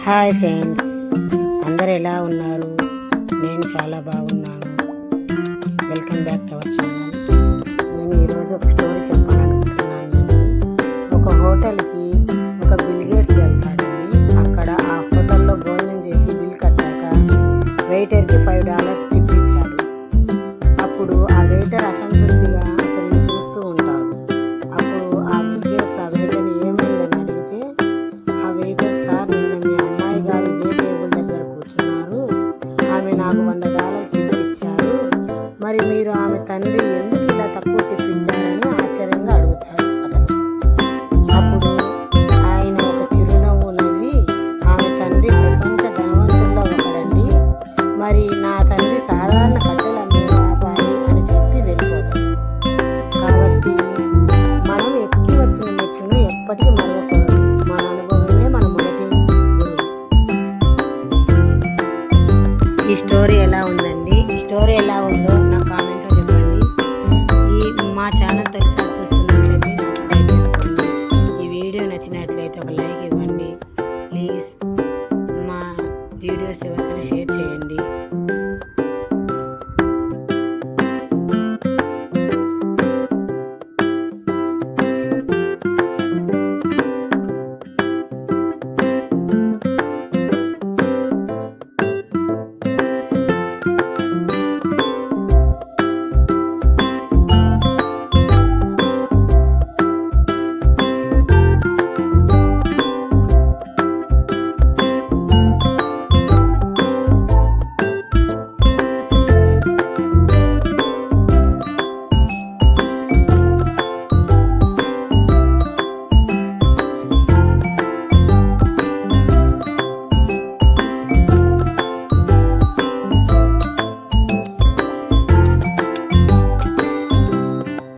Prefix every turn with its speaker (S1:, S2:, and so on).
S1: Hi friends, అందరు ఎలా ఉన్నారు? నేను చాలా బాగున్నాను. Welcome back to our channel. నేను ఈరోజు ఒక స్టోరీ చెప్పాలనుకుంటున్నాను. ఒక హోటల్కి ఒక బిల్ గేట్స్ వెళ్తాడండి. అక్కడ ఆ హోటల్లో భోజనం చేసి బిల్ కట్టాక వెయిటర్కి $5 టిప్ ఇచ్చాడు. అప్పుడు ఆ వెయిటర్ అసంతృప్తిగా అతన్ని చూస్తూ ఉంటాడు. అప్పుడు ఆ బిల్ గేట్స్ ఆ వెయిటర్ని ఏమైందని అడిగితే ఆ వెయిటర్, సార్, నిన్న మీ అమ్మాయి గారు ఇదే టేబుల్ దగ్గర కూర్చున్నారు. ఆమె నాకు $100 టిప్ ఇచ్చారు. మరి మీరు ఆమె తండ్రి ఎందుకు ఇలా తక్కువ టిప్ ఇచ్చారని ఆశ్చర్యంగా అడుగుతాడు అతను. అప్పుడు ఆయన ఒక చిరునవ్వు నవ్వి, ఆమె తండ్రి ప్రపంచ ధనవంతుల్లో ఒకడండి. మరి నా తండ్రి సాధారణ కట్టెలు అమ్మే వ్యాపారి అని చెప్పి వెళ్ళిపోతాడు. కాబట్టి మనం ఎక్కి వచ్చిన మెట్టును ఎప్పటికీ మరవకూడదు. మన అనుభవమే మన మొదటి గురువు. ఈ స్టోరీ ఎలా ఉందండి? ఈ స్టోరీ ఎలా ఉందో నా కామెంట్లో చెప్పండి. మా ఛానల్ తొలిసారి చూస్తున్నట్లయితే సబ్స్క్రైబ్ చేసుకోండి. ఈ వీడియో నచ్చినట్లయితే ఒక లైక్ ఇవ్వండి ప్లీజ్. మా వీడియోస్ ఎవరికైనా షేర్ చేయండి.